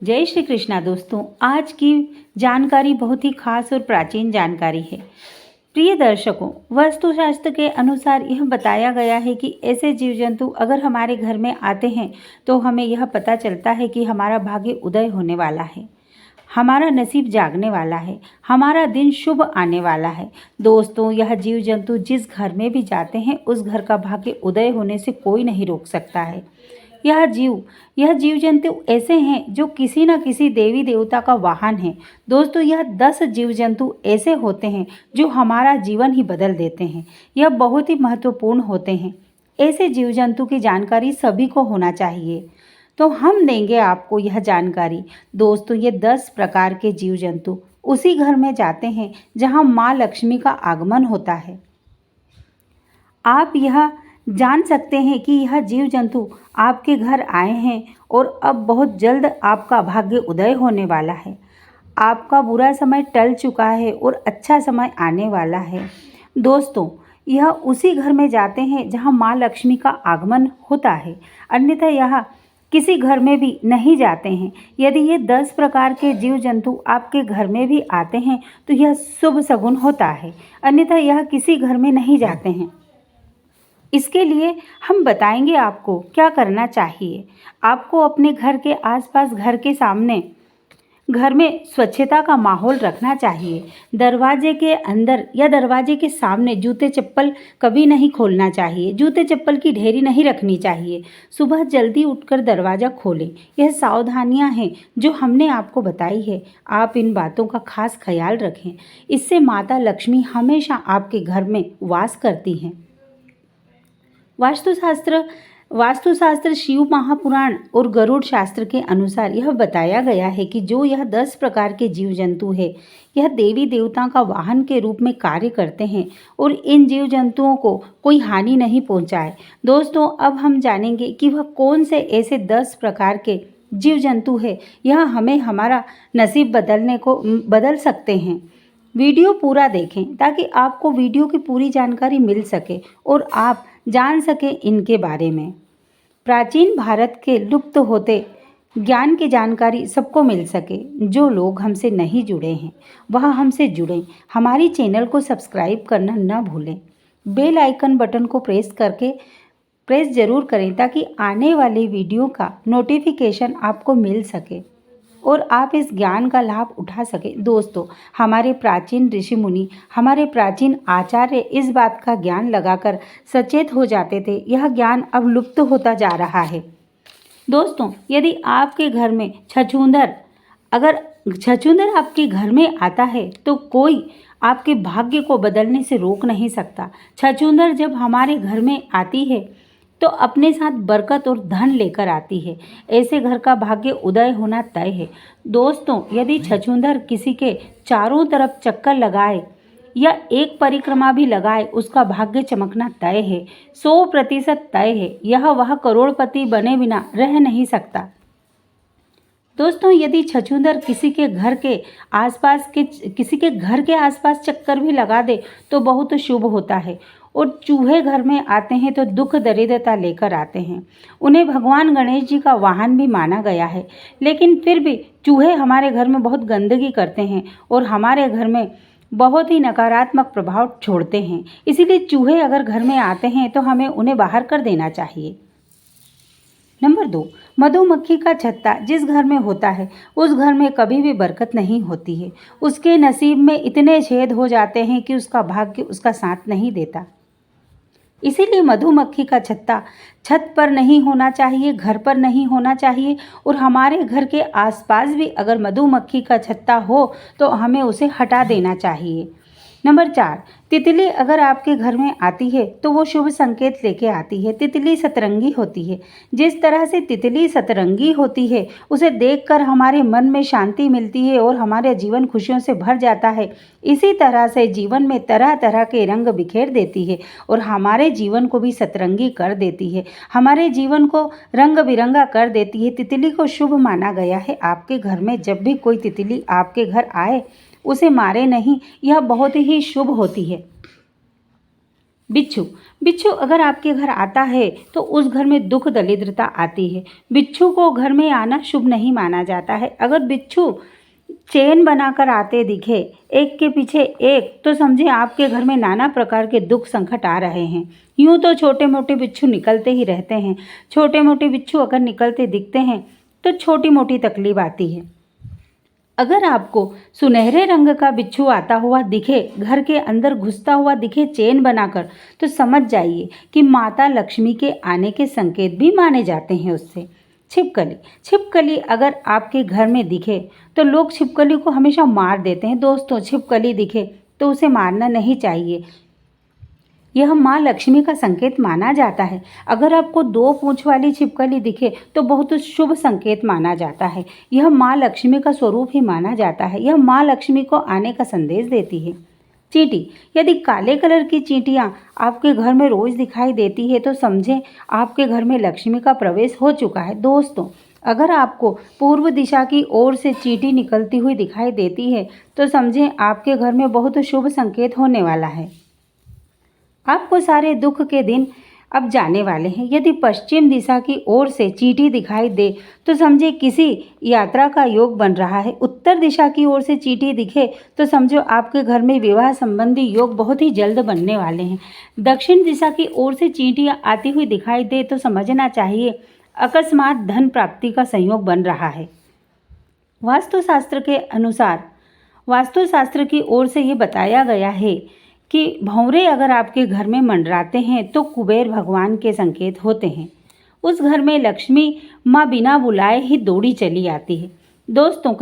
जय श्री कृष्णा दोस्तों। आज की जानकारी बहुत ही खास और प्राचीन जानकारी है। प्रिय दर्शकों, वास्तुशास्त्र के अनुसार यह बताया गया है कि ऐसे जीव जंतु अगर हमारे घर में आते हैं तो हमें यह पता चलता है कि हमारा भाग्य उदय होने वाला है, हमारा नसीब जागने वाला है, हमारा दिन शुभ आने वाला है। दोस्तों, यह जीव जंतु जिस घर में भी जाते हैं उस घर का भाग्य उदय होने से कोई नहीं रोक सकता है। यह जीव जंतु ऐसे हैं जो किसी न किसी देवी देवता का वाहन है। दोस्तों, यह 10 जीव जंतु ऐसे होते हैं जो हमारा जीवन ही बदल देते हैं। यह बहुत ही महत्वपूर्ण होते हैं। ऐसे जीव जंतु की जानकारी सभी को होना चाहिए, तो हम देंगे आपको यह जानकारी। दोस्तों, ये 10 प्रकार के जीव जंतु उसी घर में जाते हैं जहां माँ लक्ष्मी का आगमन होता है। आप यह जान सकते हैं कि यह जीव जंतु आपके घर आए हैं और अब बहुत जल्द आपका भाग्य उदय होने वाला है। आपका बुरा समय टल चुका है और अच्छा समय आने वाला है। दोस्तों, यह उसी घर में जाते हैं जहां माँ लक्ष्मी का आगमन होता है, अन्यथा यह किसी घर में भी नहीं जाते हैं। यदि ये 10 प्रकार के जीव जंतु आपके घर में भी आते हैं तो यह शुभ शगुन होता है, अन्यथा यह किसी घर में नहीं जाते हैं। इसके लिए हम बताएंगे आपको क्या करना चाहिए। आपको अपने घर के आसपास, घर के सामने, घर में स्वच्छता का माहौल रखना चाहिए। दरवाजे के अंदर या दरवाजे के सामने जूते चप्पल कभी नहीं खोलना चाहिए। जूते चप्पल की ढेरी नहीं रखनी चाहिए। सुबह जल्दी उठकर दरवाज़ा खोलें। यह सावधानियां हैं जो हमने आपको बताई है। आप इन बातों का खास ख्याल रखें। इससे माता लक्ष्मी हमेशा आपके घर में वास करती हैं। वास्तुशास्त्र शिव महापुराण और गरुड़ शास्त्र के अनुसार यह बताया गया है कि जो यह 10 प्रकार के जीव जंतु है, यह देवी देवताओं का वाहन के रूप में कार्य करते हैं और इन जीव जंतुओं को कोई हानि नहीं पहुंचाए। दोस्तों, अब हम जानेंगे कि वह कौन से ऐसे 10 प्रकार के जीव जंतु है, यह हमें हमारा नसीब बदल सकते हैं। वीडियो पूरा देखें ताकि आपको वीडियो की पूरी जानकारी मिल सके और आप जान सकें इनके बारे में। प्राचीन भारत के लुप्त होते ज्ञान की जानकारी सबको मिल सके। जो लोग हमसे नहीं जुड़े हैं वह हमसे जुड़ें। हमारी चैनल को सब्सक्राइब करना न भूलें। बेल आइकन बटन को प्रेस जरूर करें ताकि आने वाले वीडियो का नोटिफिकेशन आपको मिल सके और आप इस ज्ञान का लाभ उठा सके। दोस्तों, हमारे प्राचीन ऋषि मुनि, हमारे प्राचीन आचार्य इस बात का ज्ञान लगाकर सचेत हो जाते थे। यह ज्ञान अब लुप्त होता जा रहा है। दोस्तों, यदि आपके घर में अगर छछूंदर आपके घर में आता है तो कोई आपके भाग्य को बदलने से रोक नहीं सकता। छछूंदर जब हमारे घर में आती है तो अपने साथ बरकत और धन लेकर आती है। ऐसे घर का भाग्य उदय होना तय है। दोस्तों, यदि छछूंदर किसी के चारों तरफ चक्कर लगाए या एक परिक्रमा भी लगाए, उसका भाग्य चमकना तय है, 100% तय है। वह करोड़पति बने बिना रह नहीं सकता। दोस्तों, यदि छछूंदर किसी के घर के आसपास चक्कर भी लगा दे तो बहुत शुभ होता है। और चूहे घर में आते हैं तो दुख दरिद्रता लेकर आते हैं। उन्हें भगवान गणेश जी का वाहन भी माना गया है, लेकिन फिर भी चूहे हमारे घर में बहुत गंदगी करते हैं और हमारे घर में बहुत ही नकारात्मक प्रभाव छोड़ते हैं। इसीलिए चूहे अगर घर में आते हैं तो हमें उन्हें बाहर कर देना चाहिए। नंबर 2, मधुमक्खी का छत्ता जिस घर में होता है उस घर में कभी भी बरकत नहीं होती है। उसके नसीब में इतने छेद हो जाते हैं कि उसका भाग्य उसका साथ नहीं देता। इसीलिए मधुमक्खी का छत्ता छत पर नहीं होना चाहिए, घर पर नहीं होना चाहिए। और हमारे घर के आसपास भी अगर मधुमक्खी का छत्ता हो तो हमें उसे हटा देना चाहिए। नंबर 4, तितली अगर आपके घर में आती है तो वो शुभ संकेत लेके आती है। तितली सतरंगी होती है। जिस तरह से तितली सतरंगी होती है उसे देखकर हमारे मन में शांति मिलती है और हमारे जीवन खुशियों से भर जाता है। इसी तरह से जीवन में तरह तरह के रंग बिखेर देती है और हमारे जीवन को भी सतरंगी कर देती है, हमारे जीवन को रंग बिरंगा कर देती है। तितली को शुभ माना गया है। आपके घर में जब भी कोई तितली आपके घर आए उसे मारे नहीं, यह बहुत ही शुभ होती है। बिच्छू बिच्छू अगर आपके घर आता है तो उस घर में दुख दरिद्रता आती है। बिच्छू को घर में आना शुभ नहीं माना जाता है। अगर बिच्छू चेन बनाकर आते दिखे एक के पीछे एक, तो समझे आपके घर में नाना प्रकार के दुख संकट आ रहे हैं। यूं तो छोटे मोटे बिच्छू निकलते ही रहते हैं। छोटे मोटे बिच्छू अगर निकलते दिखते हैं तो छोटी मोटी तकलीफ आती है। अगर आपको सुनहरे रंग का बिच्छू आता हुआ दिखे, घर के अंदर घुसता हुआ दिखे चेन बनाकर, तो समझ जाइए कि माता लक्ष्मी के आने के संकेत भी माने जाते हैं उससे। छिपकली छिपकली अगर आपके घर में दिखे तो लोग छिपकली को हमेशा मार देते हैं। दोस्तों, छिपकली दिखे तो उसे मारना नहीं चाहिए। यह माँ लक्ष्मी का संकेत माना जाता है। अगर आपको 2 पूंछ वाली छिपकली दिखे तो बहुत शुभ संकेत माना जाता है। यह माँ लक्ष्मी का स्वरूप ही माना जाता है। यह माँ लक्ष्मी को आने का संदेश देती है। चींटी यदि काले कलर की चींटियाँ आपके घर में रोज दिखाई देती है तो समझें आपके घर में लक्ष्मी का प्रवेश हो चुका है। दोस्तों, अगर आपको पूर्व दिशा की ओर से चींटी निकलती हुई दिखाई देती है तो समझें आपके घर में बहुत शुभ संकेत होने वाला है। आपको सारे दुख के दिन अब जाने वाले हैं। यदि पश्चिम दिशा की ओर से चींटी दिखाई दे तो समझे किसी यात्रा का योग बन रहा है। उत्तर दिशा की ओर से चींटी दिखे तो समझो आपके घर में विवाह संबंधी योग बहुत ही जल्द बनने वाले हैं। दक्षिण दिशा की ओर से चींटी आती हुई दिखाई दे तो समझना चाहिए अकस्मात धन प्राप्ति का संयोग बन रहा है। वास्तुशास्त्र के अनुसार वास्तुशास्त्र की ओर से ये बताया गया है कि भंवरे अगर आपके घर में मंडराते हैं तो कुबेर भगवान के संकेत होते हैं। उस घर में लक्ष्मी माँ बिना बुलाए ही दौड़ी चली आती है। दोस्तों,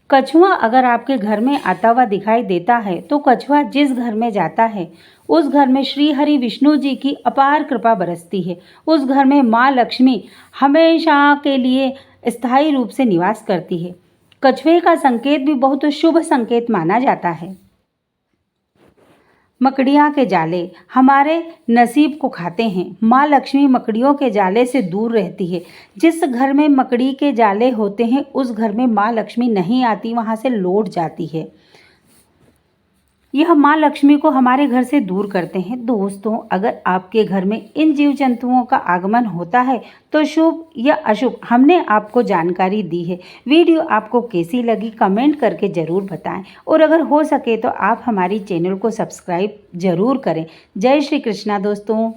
कछुआ अगर आपके घर में आता हुआ दिखाई देता है तो कछुआ जिस घर में जाता है उस घर में श्री हरि विष्णु जी की अपार कृपा बरसती है। उस घर में माँ लक्ष्मी हमेशा के लिए स्थायी रूप से निवास करती है। कछुए का संकेत भी बहुत शुभ संकेत माना जाता है। मकड़ियाँ के जाले हमारे नसीब को खाते हैं। माँ लक्ष्मी मकड़ियों के जाले से दूर रहती है। जिस घर में मकड़ी के जाले होते हैं उस घर में माँ लक्ष्मी नहीं आती, वहाँ से लौट जाती है। यह माँ लक्ष्मी को हमारे घर से दूर करते हैं। दोस्तों, अगर आपके घर में इन जीव जंतुओं का आगमन होता है तो शुभ या अशुभ हमने आपको जानकारी दी है। वीडियो आपको कैसी लगी कमेंट करके ज़रूर बताएं और अगर हो सके तो आप हमारी चैनल को सब्सक्राइब ज़रूर करें। जय श्री कृष्णा दोस्तों।